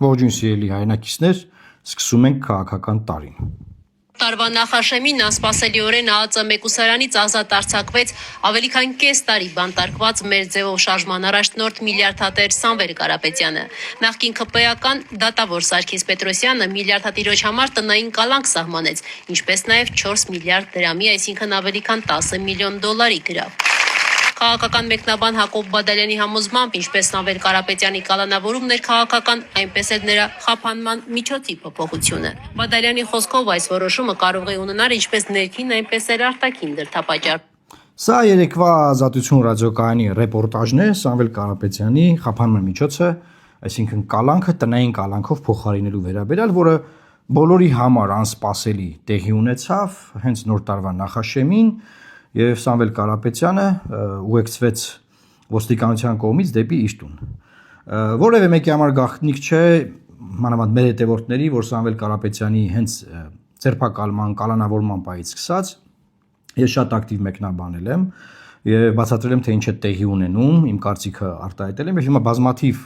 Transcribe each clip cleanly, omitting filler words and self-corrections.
Ողջույն սիրելի հայրենակիցներ, սկսում ենք քաղաքական տարին։ Տարվա նախաշեմին անսպասելիորեն ԱԱԾ մեկուսարանից ազատ արձակվեց ավելի քան կես տարի բանտարկված մեր ձևով շարժման առաջնորդ միլիարդատեր Սամվել Կարապետյանը։ Նախկին ՔՊ-ական դատավոր Սարգիս Պետրոսյանը միլիարդատիրոջ համար տնային կալանք սահմանեց, ինչպես նաև 4 միլիարդ դրամի, այսինքն ավելի քան 10 միլիոն դոլարի գրավ։ Քաղաքական մեկնաբան Հակոբ Բադալյանի համոզմամբ, ինչպես Սամվել Կարապետյանի կալանավորումն էր քաղաքական, այնպես էլ նրա խափանման միջոցի փոփոխությունը։ Բադալյանի խոսքով այս որոշումը կարող է ունենալ ինչպես ներքին, այնպես էլ արտաքին դրդապատճառ։ Սա երեկվա Ազատություն ռադիոկայանի ռեպորտաժն է Սամվել Կարապետյանի խափանման միջոցը, այսինքն կալանքը տնային կալանքով փոխարինելու վերաբերյալ, որը բոլորի համար անսպասելի տեղի ունեցավ հենց նոր տարվա նախաշեմին, եւ Սամվել Կարապետյանը ուղեկցվեց ոստիկանության կողմից դեպի իր տուն։ Որևէ մեկի համար գաղտնիք չէ, մանավանդ մեր հետևորդների, որ Սամվել Կարապետյանի հենց ձերբակալման, կալանավորման պահից սկսած ես շատ ակտիվ մեկնաբանել եմ եւ բացատրել եմ, թե ինչ է տեղի ունենում, իմ կարծիքը արտահայտել եմ եւ հիմա բազմաթիվ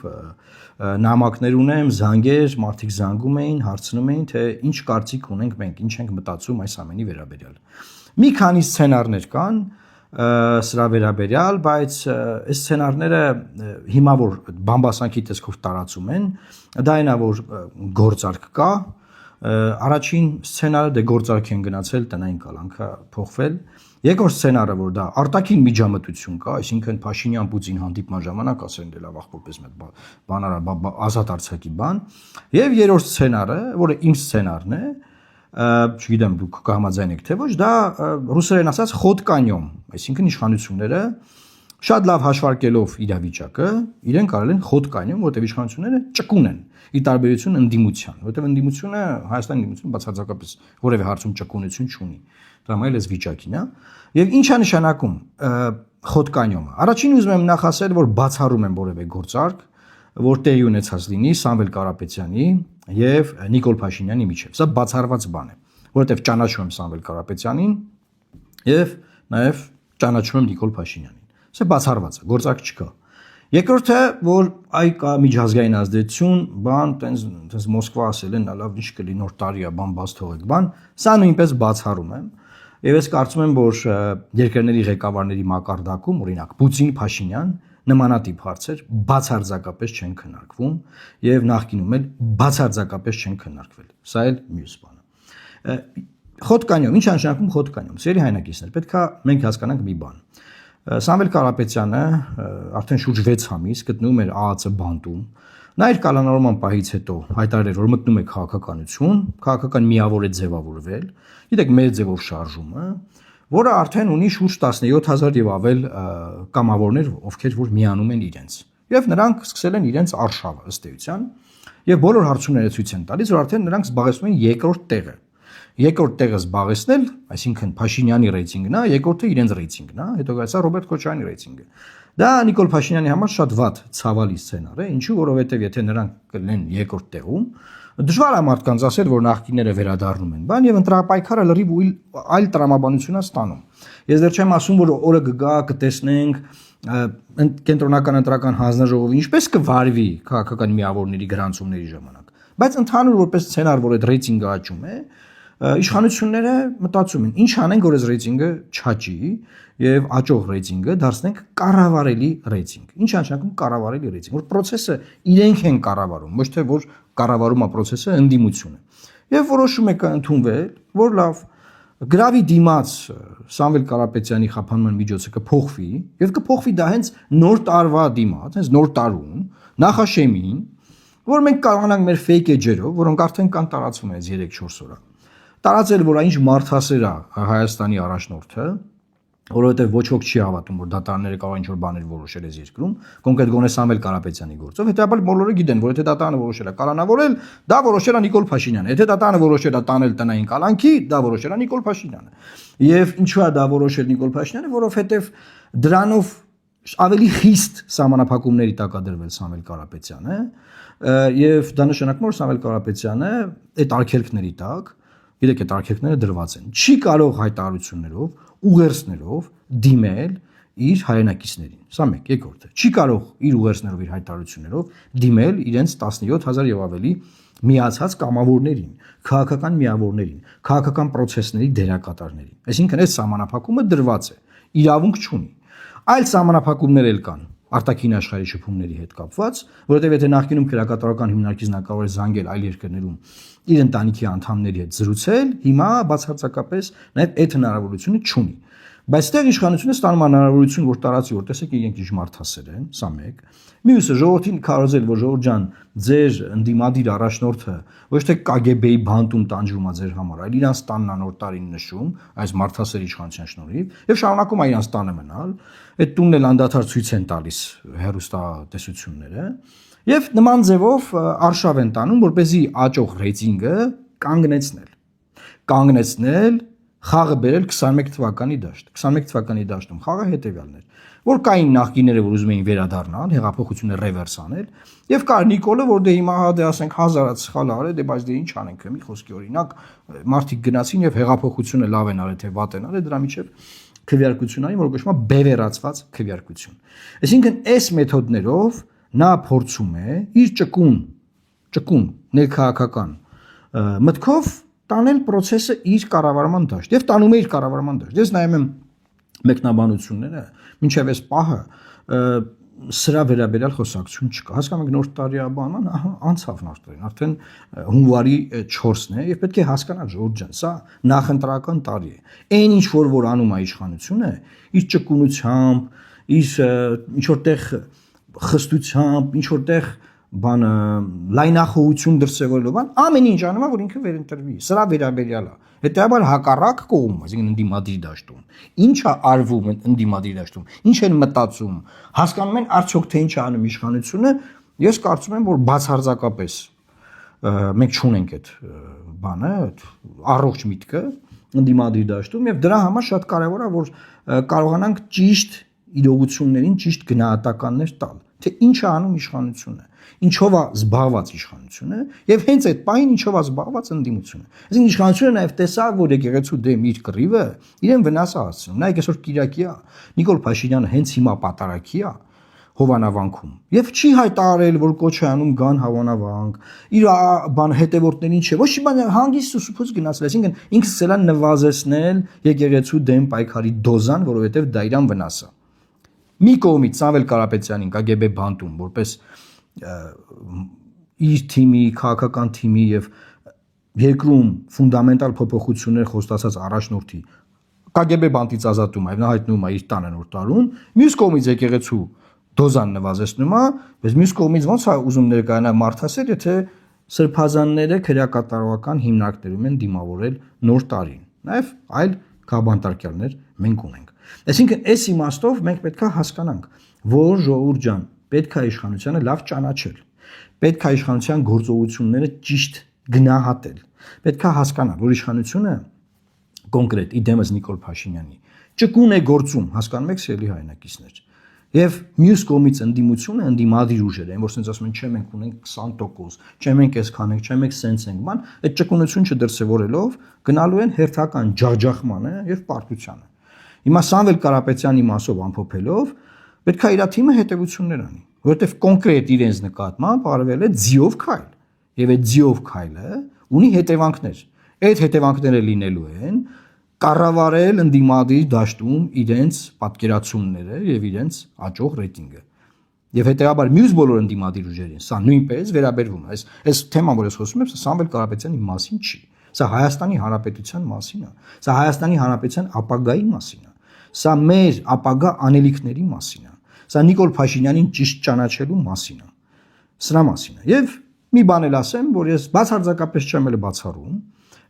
նամակներ ունեմ, զանգեր, մարդիկ զանգում էին, հարցնում էին, թե ինչ կարծիք ունենք մենք, ինչ ենք մտածում այս ամենի վերաբերյալ։ Մի քանի սցենարներ կան սրա վերաբերյալ, բայց այս սցենարները հիմա որ բամբասանքի տեսքով տարածում են, դա այնա որ գործարք կա, առաջին սցենարը դե գործարք են գնացել, տնային կալանքը փոխվել, երկրորդ սցենարը որ դա արտաքին միջամտություն կա, այսինքն Փաշինյան-Պուտին հանդիպման ժամանակ ասեն դե լավ ախորպես մեծ բանարա ազատ արձակի բան, եւ երրորդ սցենարը, որը իմ սցենարն է, չգիտեմ դուք կհամաձայնեք թե ոչ, դա ռուսերեն ասած խոդկանյոմ, այսինքն իշխանությունները շատ լավ հաշվարկելով իրավիճակը, իրեն կարել են խոդկանյոմ, որտեղ իշխանությունները ճկուն են, ի տարբերություն ընդդիմության, որտեղ ընդդիմությունը Հայաստանի ընդդիմությունը բացարձակապես որևէ հարցում ճկունություն չունի։ Դա մայլ էս վիճակին, հա։ Եվ ի՞նչ է նշանակում խոդկանյոմը։ Առաջին ուզում եմ նախ ասել, որ բացառում եմ որևէ գործարք, որ տեղի ունեցած լինի Սամվել Կարապետյանի եւ Նիկոլ Փաշինյանի միջեւ։ Սա բացառված բան է, որովհետեւ ճանաչում եմ Սամվել Կարապետյանին եւ նաեւ ճանաչում եմ Նիկոլ Փաշինյանին։ Սա բացառված է, գործարք չկա։ Երկրորդը, որ այ կա միջազգային ազդեցություն, բան, տենց Մոսկվա ասել են, լավ ինչ կլինի նոր տարի է, բան բաց թողեք, բան, սա նույնպես բացառում եմ։ Եվ ես կարծում եմ, որ երկրների ղեկավարների մակարդակում, օրինակ Պուտին, Փաշինյան նմանատիպ հարցեր բացարձակապես չեն քննարկվում եւ նախկինում էլ բացարձակապես չեն քննարկվել։ Սա էլ մյուս բանը։ Խոդկանյոմ, ինչ նշանակում խոդկանյոմ։ Սերի հայնակիցներ, պետքա մենք հասկանանք մի բան։ Սամվել Կարապետյանը արդեն շուրջ 6 ամիս գտնվում էր ԱԱԾ բանտում։ Նա իր կալանավորման պահից հետո հայտարարել, որ մտնում է քաղաքականություն, քաղաքական միավոր է ձևավորվել։ Գիտեք, մեր ձևով շարժումը, որը արդեն ունի շուրջ 17000 եւ ավել կամավորներ, ովքեր որ միանում են իրենց։ Եվ նրանք սկսել են իրենց արշավը ըստ էության, եւ բոլոր հարցումները ցույց են տալիս, որ արդեն նրանք զբաղեցնում են երկրորդ տեղը։ Երկրորդ տեղը զբաղեցնել, այսինքն Փաշինյանի ռեյտինգն է, երկրորդը իրենց ռեյտինգն է, հետո գալիս է Ռոբերտ Քոչարյանի ռեյտինգը։ Դա Նիկոլ Փաշինյանի համար շատ վատ ցավալի սցենար է, ինչու որովհետեւ եթե նրանք կլինեն երկրորդ տեղում, դժվար է մարդկանց ասել, որ նախկիները վերադառնում են, բան եւ ընտրապայքարը լրիվ այլ տրամաբանություն է ստանում։ Ես դեռ չեմ ասում, որ օրը կգա, կտեսնենք կենտրոնական ընտրական հանձնաժողովը ինչպես կվարվի քաղաքական միավորների գրանցումների ժամանակ, բայց ընդհանուր որպես սցենար, որ այդ ռեյտինգը աճում է, իշխանությունները մտածում են, ինչ անենք, որ այս ռեյտինգը չաճի եւ աճող ռեյտինգը դարձնենք կառավարելի ռեյտինգ։ Ինչ նշանակում կառավարելի ռեյտինգ, որ process-ը իրենք են կառավարում, ոչ թե որ կառավարում է process-ը ընդդիմությունը։ Եվ որոշում է կընդունվել, որ լավ գրավի դիմաց Սամվել Կարապետյանի խափանման միջոցը կփոխվի եւ կփոխվի դա հենց նոր տարվա դիմաց, հենց նոր տարուն, նախաշեմին, որ մենք կարողանանք մեր fake edge-երով, որոնք արդեն կան տարածվում այս 3-4 օր, տարածել, որ այնչ մարդասեր է Հայաստանի առաջնորդը, որովհետեւ ոչ ոք չի հավատում, որ դատարանները կարող ինչ որ բաներ որոշել այս երկրում, կոնկրետ գոնե Սամվել Կարապետյանի գործով, հետեւաբար բոլորը գիտեն, որ եթե դատարանը որոշել է կալանավորել, դա որոշել է Նիկոլ Փաշինյանը, եթե դատարանը որոշել է տանել տնային կալանքի, դա որոշել է Նիկոլ Փաշինյանը։ Եվ ինչու է դա որոշել Նիկոլ Փաշինյանը, որովհետեւ դրանով ավելի խիստ սահմանափակումների տակ է դրվել Սամվել Կարապետյանը, եւ դա նշանակում է, որ Սամվել Կարապետյանը այդ արգելքների տակ, գիտեք, այդ արգելքները դրված են, չի կարող հայտարարություններով, ուղերձներով դիմել իր հայրենակիցներին։ Սա մեկ, երկրորդը։ Չի կարող իր ուղերձներով, իր հայտարարություններով դիմել իրենց 17000 եւ ավելի միացած կամավորներին, քաղաքական միավորներին, քաղաքական process-ների դերակատարներին։ Այսինքն այս սահմանափակումը դրված է, իրավունք չունի։ Այլ սահմանափակումներ էլ կան արտաքին աշխարհի շփումների հետ կապված, որովհետև եթե նախկինում քրեակատարական հիմնարկից նա կարող է զանգել այլ երկրներում իր ընտանիքի անդամների հետ զրուցել, հիմա բացարձակապես նաև այդ հնարավորությունը չունի։ Բայց այդտեղ իշխանությունը ստանում է հնարավորություն, որ տարածի, որ տեսեք իրենք ինչ մարդասեր են, սա մեկ։ Մյուսը ժողովրդին քարոզել, որ ժողովուրդ ջան, ձեր ընդդիմադիր առաջնորդը ոչ թե KGB-ի բանտում տանջվում է ձեր համար, այլ իրանց տանն է նոր տարին նշում, այս մարդասեր իշխանության շնորհիվ, եւ շարունակում է իրանց տանը մնալ։ Այդ տունն էլ անդադար ցույց են տալիս հեռուստատեսությունները, եւ նման ձևով արշավ են տանում, որպեսզի աճող ռեյտինգը կանգնեցնել խաղը բերել 21 թվականի դաշտ։ 21 թվականի դաշտում խաղը հետևյալն էր, որ կային նախկիները, որ ուզում էին վերադառնալ, հեղափոխությունը ռևերս անել, եւ կար Նիկոլը, որ դե հիմա դե ասենք հազարած սխալ արել, դե բայց դե ինչ անենք, մի խոսքի օրինակ մարդիկ գնացին եւ հեղափոխությունը լավ են արել, թե վատ են արել, դրա միջև քվեարկություն անի, որ կոչվում է բևեռացված քվեարկություն։ Այսինքն այս մեթոդներով նա փորձում է իր ճկուն ներքաղաքական մտքով տանել process-ը իր կառավարման դաշտ եւ տանում է իր կառավարման դաշտ։ Ես նայում եմ մեկնաբանությունները, մինչեւ այս պահը սրա վերաբերյալ խոսակցություն չկա։ Հասկանում եք նոր տարի բանան, անցավ նոր տարին, արդեն հունվարի 4-ն է եւ պետք է հասկանալ ժողովուրդ ջան, սա նախընտրական տարի է։ Այն ինչ որ անում է իշխանությունը, իր ճկունությամբ, իր ինչ որտեղ խստությամբ, ինչ որտեղ բանը լայնախոհություն դրսևորելով բան ամեն ինչ անում է որ ինքը վերընտրվի սրա վերաբերյալ է հետեւաբար հակառակ կողմ այսինքն ընդդիմադիր դաշտում ինչ է արվում ընդդիմադիր դաշտում ինչ են մտածում հասկանում են արդյոք թե ինչ է անում իշխանությունը ես կարծում եմ որ բացարձակապես մենք չունենք այդ բանը առողջ միտքը ընդդիմադիր դաշտում եւ դրա համար շատ կարեւոր է որ կարողանանք ճիշտ իրողություններին ճիշտ գնահատականներ տալ թե ինչ է անում իշխանությունը ինչով է զբաղված իշխանությունը եւ հենց այդ պահին ինչով է զբաղված ընդդիմությունը այսինքն իշխանությունը նաեւ տեսավ որ եկեղեցու դեմ իր կռիվը իրեն վնաս է հասցնում նայեք այսօր Կիրակի է Նիկոլ Փաշինյանը հենց հիմա պատարագի է Հովանավանքում եւ չի հայտարարել որ կոչ է անում գան Հովանավանք իր բան հետևորդներին չէ ոչ մի բան հանգիստ սուսուփուց գնացել այսինքն ինքը ցելա նվազեցնել եկեղեցու դեմ պայքարի դոզան որովհետեւ դա իրան վնաս է մի կողմից Սամվել Կարապետյանին KGB բանտում որպես իր թիմի, քաղաքական թիմի եւ երկրում ֆունդամենտալ փոփոխություններ խոստացած առաջնորդի KGB բանտից ազատում այ նա հայտնում է իր տանը նոր տարուն մյուս կողմից եկեղեցու դոզան նվազեցնում է բայց մյուս կողմից ոնց է ուզում ներկայանա մարդասեր եթե սրբազանները քրեակատարողական հիմնարկներում են դիմավորել նոր տարին նաեւ այլ քաղաքաբանտարկյալներ մենք ունենք այսինքն այս իմաստով մենք պետք է հասկանանք որ ժողովուրդ ջան պետք է իշխանությանը լավ ճանաչել պետք է իշխանության գործողությունները ճիշտ գնահատել պետք է հասկանալ որ իշխանությունը կոնկրետ իդեմս Նիկոլ Փաշինյանի ճկուն է գործում հասկանում եք սիրելի հայրենակիցներ եւ մյուս կողմից ընդդիմությունը ընդդիմադիր ուժեր են որ ասենց ասում են չէ մենք ունենք 20% չէ մենք այսքան ենք չէ մենք սենց ենք բան այդ ճկունություն չդրսևորելով գնալու են հերթական ջախջախմանը եւ պարտությանը հիմա Սամվել Կարապետյանի մասով ամփոփելով պետք է իր թիմը հետևություններ անի, որովհետև կոնկրետ իրենց նկատմամբ արվել է ձիով քայլ, եւ այդ ձիով քայլը ունի հետևանքներ։ Այդ հետևանքները լինելու են կառավարել ընդդիմադիր դաշտում իրենց պատկերացումները եւ իրենց աճող ռեյտինգը։ Եվ հետեւաբար մյուս բոլոր ընդդիմադիր ուժերին սա նույնպես վերաբերվում է։ Այս թեման, որ ես խոսում եմ, սա Սամվել Կարապետյանի մասին չի։ Սա Հայաստանի Հանրապետության մասին է։ Սա Հայաստանի Հանրապետության ապագայի մասին է։ Սա մեր ապագա անելիքների մասին է։ Սա Նիկոլ Փաշինյանին ճիշտ ճանաչելու մասին է։ Սրա մասին է։ Եվ մի բան էլ ասեմ, որ ես բացարձակապես չեմ էլ բացառում,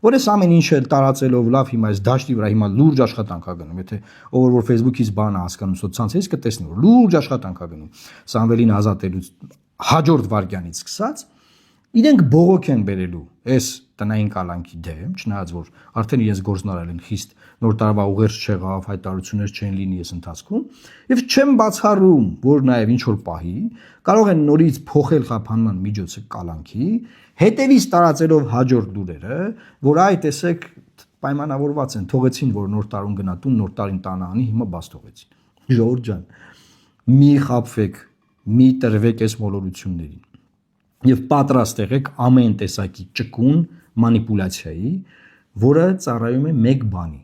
որ ես ամեն ինչ էլ տարածելով լավ հիմա այս դաշտի վրա հիմա լուրջ աշխատանք ա գնում, եթե ով որ Facebook-ից բան է հասկանում, սոցցանցերից կտեսնի, որ լուրջ աշխատանք ա գնում Սամվելին ազատելուց հաջորդ վարքյանից սկսած իրենք բողոք են բերելու այս տնային կալանքի դեմ, չնայած որ արդեն իրենց գործնարել են խիստ նոր տարվա ուղերձ չեղավ, հայտարարություններ չեն լինի այս ընթացքում, եւ չեմ բացառում, որ նաեւ ինչ որ պահի կարող են նորից փոխել խափանման միջոցը կալանքի, հետևից տարածելով հաջորդ լուրերը, որ այ տեսեք պայմանավորված են, թողեցին որ նոր տարուն գնա տուն, նոր տարին տանը անի, հիմա բաց թողեցին։ Ժողովուրդ ջան, մի խաբվեք, մի տրվեք այս մոլորություններին եւ պատրաստ եղեք ամեն տեսակի ճկուն մանիպուլյացիայի, որը ծառայում է մեկ բանի՝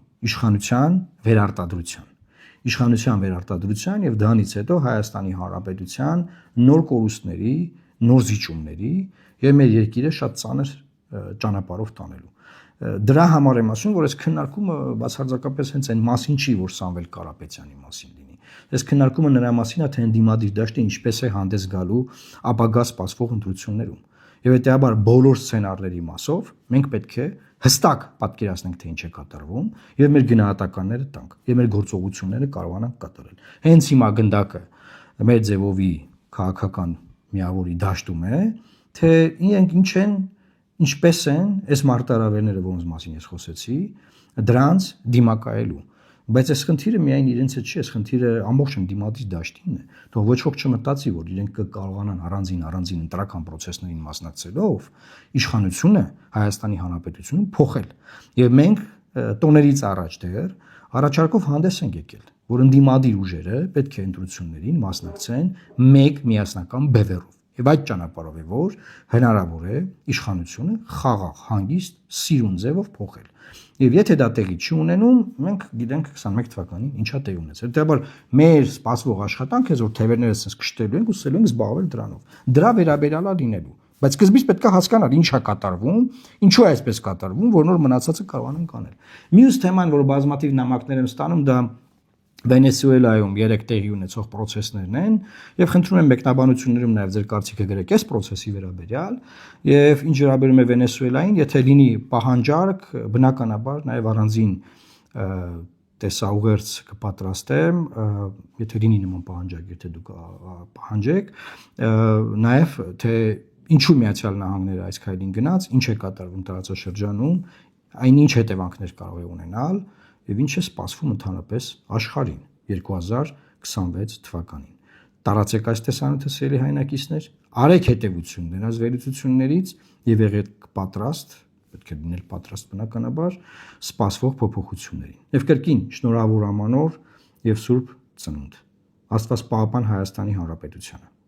իշխանության վերարտադրության եւ դրանից հետո Հայաստանի Հանրապետության նոր կորուստների, նոր զիջումների եւ մեր երկիրը շատ ծանր ճանապարհով տանելու։ Դրա համար եմ ասում, որ այս քննարկումը բացարձակապես հենց այն մասին չի, որ Սամվել Կարապետյանի մասին լինի։ Այս քննարկումը նրա մասին է, թե ընդդիմադիր դաշտը ինչպես է հանդես գալու ապագա սպասվող ընտրություններում։ Եվ հետեւաբար բոլոր սցենարների մասով մենք պետք է հստակ պատկերացնենք, թե ինչ է կատարվում, եւ մեր գնահատականները տանք, եւ մեր գործողությունները կարողանանք կատարել։ Հենց հիմա գնդակը մեր ձևովի քաղաքական միավորի դաշտում է, թե իրենք ինչպես են այս մարտահրավերները, որոնց մասին ես խոսեցի, դրանց դիմակայելու։ Բայց այս խնդիրը միայն իրենց հետ չի, այս խնդիրը ամբողջ ընդդիմադիր դաշտին է։ Թող ոչ ոք չմտածի, որ իրենք կկարողանան առանձին ընտրական process-ներին մասնակցելով իշխանությունը Հայաստանի Հանրապետությունում փոխել։ Եվ մենք տոներից առաջ դեռ առաջարկով հանդես ենք եկել, որ ընդդիմադիր ուժերը պետք է ընտրություններին մասնակցեն մեկ միասնական բևեռով։ Եվ այդ ճանապարհով է, որ հնարավոր է իշխանությունը խաղաղ, հանգիստ, սիրուն ձևով փոխել։ Եվ եթե դա տեղի չի ունենում, մենք գիտենք 21 թվականին ինչա տեղի ունեցել։ Հետեւաբար մեր սպասվող աշխատանքը է, որ թևերները sense կշտելու ենք ու սելու ենք զբաղվել դրանով։ Դրա վերաբերյալ է լինելու։ Բայց սկզբից պետք է հասկանալ ինչ է կատարվում, ինչու է այսպես կատարվում, որ նոր մնացածը կարողանանք անել։ Մյուս թեման, որ բազմաթիվ նամակներ եմ ստանում, դա Վենեսուելայում 3 տեղի ունեցող process-ներն են, եւ խնդրում եմ մեկնաբանություններում նաեւ ձեր կարծիքը գրեք այս process-ի վերաբերյալ, եւ ինչ վերաբերում է Վենեսուելային, եթե լինի պահանջարկ, բնականաբար նաեւ առանձին տեսաուղերձ կպատրաստեմ, եթե լինի նման պահանջարկ, եթե դուք պահանջեք, նաեւ թե ինչու Միացյալ Նահանգները այս քայլին գնաց, ինչ է կատարվում տարածաշրջանում, այն ինչ հետևանքներ կարող է ունենալ եւ ինչ է սպասվում ընդհանրապես աշխարհին 2026 թվականին։ Տարածեք այս տեսանյութը սիրելի հայրենակիցներ, արեք հետևություն դրանց վերլուծություններից եւ եղեք պատրաստ, պետք է լինել պատրաստ բնականաբար սպասվող փոփոխություններին։ Եվ կրկին շնորհավոր ամանոր եւ Սուրբ Ծնունդ։ Աստված պահապան Հայաստանի Հանրապետությանը։